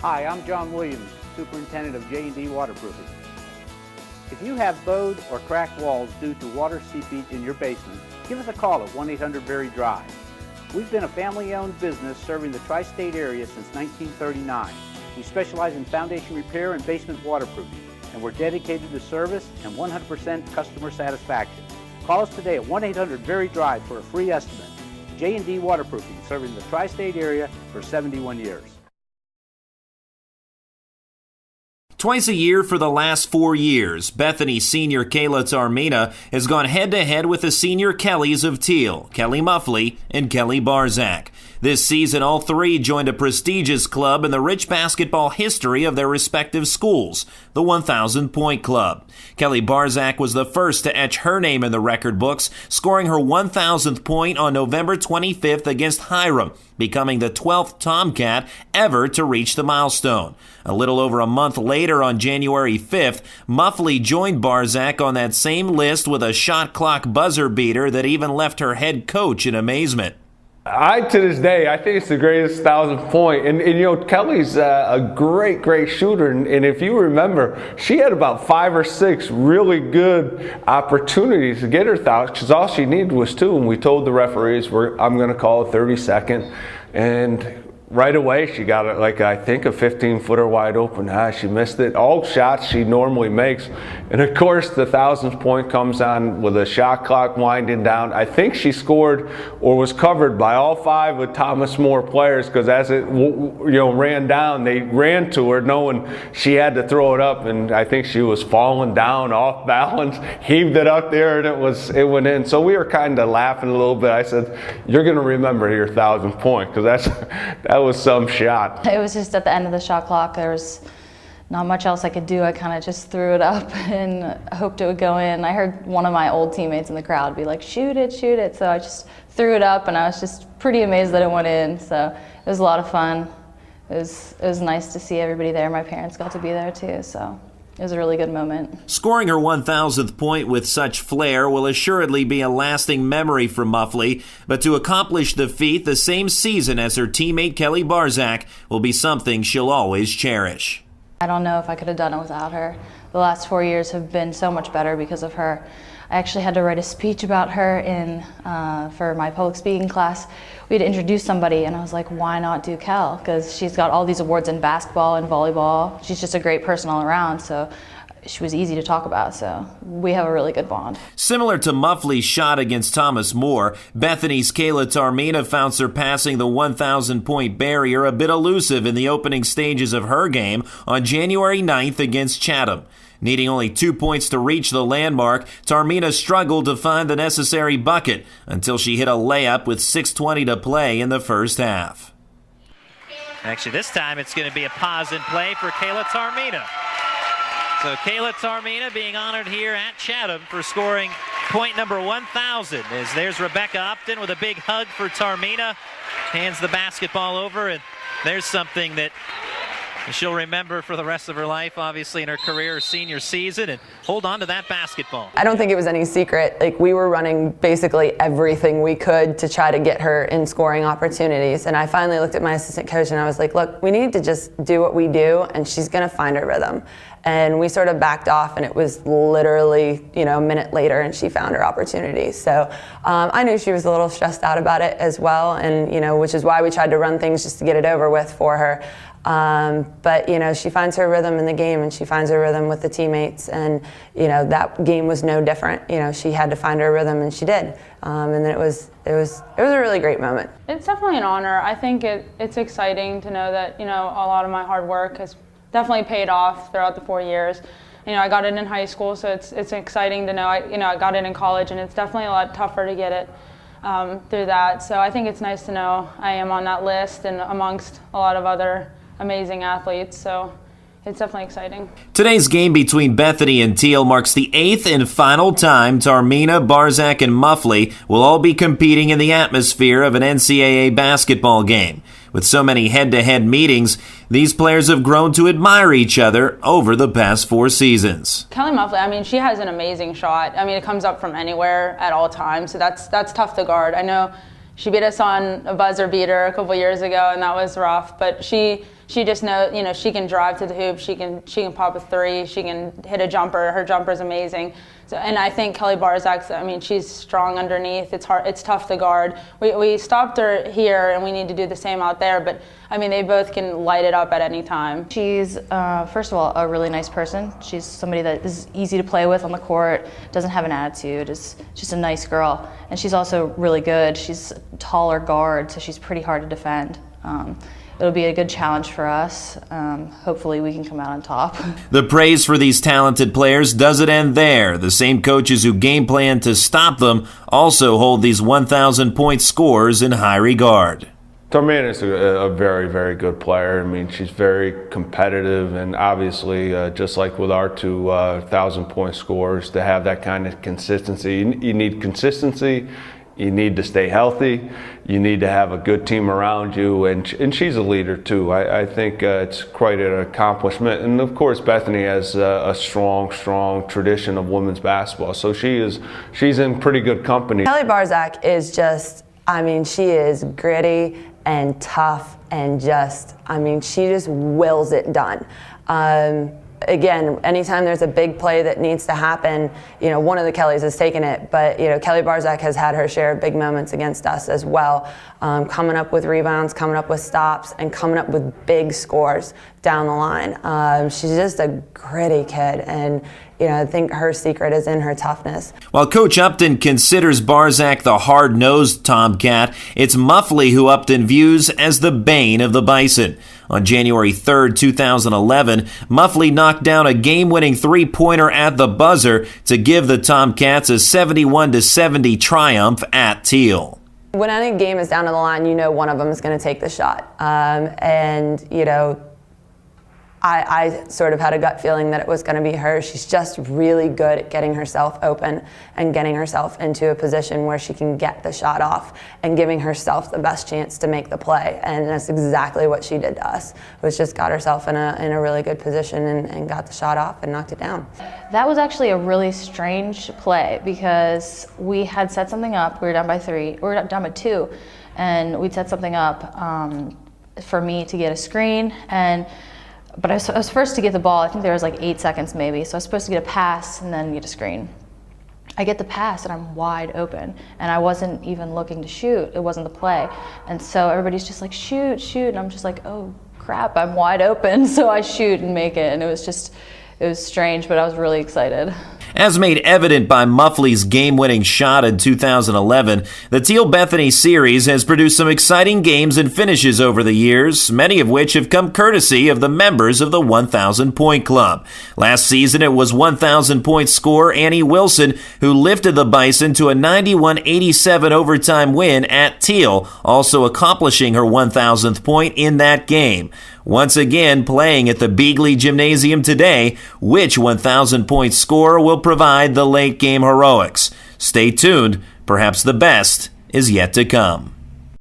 Hi, I'm John Williams, Superintendent of J&D Waterproofing. If you have bowed or cracked walls due to water seepage in your basement, give us a call at 1-800-BERRY-DRY. We've been a family-owned business serving the tri-state area since 1939. We specialize in foundation repair and basement waterproofing, and we're dedicated to service and 100% customer satisfaction. Call us today at 1-800-BERRY-DRY for a free estimate. J&D Waterproofing, serving the tri-state area for 71 years. Twice a year for the last 4 years, Bethany senior Kayla Taormina has gone head-to-head with the senior Kellys of Thiel, Kelly Muffley and Kelly Barzak. This season, all three joined a prestigious club in the rich basketball history of their respective schools, the 1,000-point club. Kelly Barzak was the first to etch her name in the record books, scoring her 1,000th point on November 25th against Hiram, becoming the 12th Tomcat ever to reach the milestone. A little over a month later, on January 5th, Muffley joined Barzak on that same list with a shot clock buzzer beater that even left her head coach in amazement. To this day, I think it's the greatest 1,000th point. And you know, Kelly's a great shooter. And if you remember, she had about 5 or 6 really good opportunities to get her 1,000, because all she needed was 2. And we told the referees, I'm going to call a 30-second. And right away, she got like, I think, a 15-footer wide open. She missed it. All shots she normally makes. And of course, the 1,000th point comes on with a shot clock winding down. I think she scored or was covered by all 5 of Thomas More players, because as it ran down, they ran to her knowing she had to throw it up. And I think she was falling down off balance, heaved it up there, and it went in. So we were kind of laughing a little bit. I said, "You're going to remember your 1,000th point, because that was some shot." It was just at the end of the shot clock. There was not much else I could do. I kind of just threw it up and hoped it would go in. I heard one of my old teammates in the crowd be like, shoot it. So I just threw it up, and I was just pretty amazed that it went in. So it was a lot of fun. It was nice to see everybody there. My parents got to be there too, so it was a really good moment. Scoring her 1,000th point with such flair will assuredly be a lasting memory for Muffley, but to accomplish the feat the same season as her teammate Kelly Barzak will be something she'll always cherish. I don't know if I could have done it without her. The last 4 years have been so much better because of her. I actually had to write a speech about her for my public speaking class. We had to introduce somebody, and I was like, why not do Kel? Because she's got all these awards in basketball and volleyball. She's just a great person all around, so she was easy to talk about, so we have a really good bond. Similar to Muffley's shot against Thomas More, Bethany's Kayla Taormina found surpassing the 1,000-point barrier a bit elusive in the opening stages of her game on January 9th against Chatham. Needing only 2 points to reach the landmark, Taormina struggled to find the necessary bucket until she hit a layup with 6:20 to play in the first half. Actually, this time it's going to be a pause in play for Kayla Taormina. So Kayla Taormina being honored here at Chatham for scoring point number 1,000. As there's Rebecca Upton with a big hug for Taormina. Hands the basketball over, and there's something that she'll remember for the rest of her life, obviously, in her career, her senior season, and hold on to that basketball. I don't think it was any secret. Like, we were running basically everything we could to try to get her in scoring opportunities. And I finally looked at my assistant coach and I was like, look, we need to just do what we do, and she's going to find her rhythm. And we sort of backed off, and it was literally, a minute later, and she found her opportunity. So I knew she was a little stressed out about it as well, and which is why we tried to run things just to get it over with for her. But she finds her rhythm in the game, and she finds her rhythm with the teammates, and that game was no different. She had to find her rhythm, and she did. And then it was a really great moment. It's definitely an honor. I think it's exciting to know that a lot of my hard work has definitely paid off throughout the 4 years. I got it in high school, so it's exciting to know I got it in college, and it's definitely a lot tougher to get it through that. So I think it's nice to know I am on that list and amongst a lot of other amazing athletes. So it's definitely exciting. Today's game between Bethany and Thiel marks the 8th and final time Taormina, Barzak, and Muffley will all be competing in the atmosphere of an NCAA basketball game. With so many head-to-head meetings, these players have grown to admire each other over the past 4 seasons. Kelly Muffley, she has an amazing shot. It comes up from anywhere at all times, so that's tough to guard. I know she beat us on a buzzer beater a couple years ago, and that was rough, but she she just knows, you know, she can drive to the hoop, she can pop a three, she can hit a jumper. Her jumper is amazing. So, and I think Kelly Barzak's, I mean, she's strong underneath. It's hard, it's tough to guard. We stopped her here, and we need to do the same out there. But I mean, they both can light it up at any time. She's, first of all, a really nice person. She's somebody that is easy to play with on the court, doesn't have an attitude, is just a nice girl. And she's also really good. She's a taller guard, so she's pretty hard to defend. It'll be a good challenge for us. Hopefully we can come out on top. The praise for these talented players doesn't end there. The same coaches who game plan to stop them also hold these 1,000-point scores in high regard. Taormina is a very, very good player. I mean, she's very competitive, and obviously, just like with our two 1,000-point scores, to have that kind of consistency, you need consistency. You need to stay healthy. You need to have a good team around you, and she's a leader too. I think it's quite an accomplishment. And of course, Bethany has a strong tradition of women's basketball, so she's in pretty good company. Kelly Barzak is just, I mean, she is gritty and tough and just, I mean, she just wills it done. Again, anytime there's a big play that needs to happen, you know, one of the Kellys has taken it, but, you know, Kelly Barzak has had her share of big moments against us as well, coming up with rebounds, coming up with stops, and coming up with big scores down the line. She's just a gritty kid, and, you know, I think her secret is in her toughness. While Coach Upton considers Barzak the hard-nosed Tomcat, it's Muffley who Upton views as the bane of the Bison. On January 3rd, 2011, Muffley knocked down a game-winning three-pointer at the buzzer to give the Tomcats a 71-70 triumph at Thiel. When any game is down to the line, you know one of them is going to take the shot. And, you know, I sort of had a gut feeling that it was going to be her. She's just really good at getting herself open and getting herself into a position where she can get the shot off and giving herself the best chance to make the play. And that's exactly what she did to us, was just got herself in a really good position and got the shot off and knocked it down. That was actually a really strange play because we had set something up. We were down by 3, we were down by 2, and we'd set something up for me to get a screen. But I was first to get the ball. I think there was like 8 seconds maybe. So I was supposed to get a pass and then get a screen. I get the pass and I'm wide open. And I wasn't even looking to shoot. It wasn't the play. And so everybody's just like, shoot, shoot. And I'm just like, oh crap, I'm wide open. So I shoot and make it. And it was strange, but I was really excited. As made evident by Muffley's game-winning shot in 2011, the Thiel-Bethany series has produced some exciting games and finishes over the years, many of which have come courtesy of the members of the 1,000-point club. Last season, it was 1,000-point scorer Annie Wilson who lifted the Bison to a 91-87 overtime win at Thiel, also accomplishing her 1,000th point in that game. Once again, playing at the Beagley Gymnasium today, which 1,000-point scorer will provide the late-game heroics? Stay tuned. Perhaps the best is yet to come.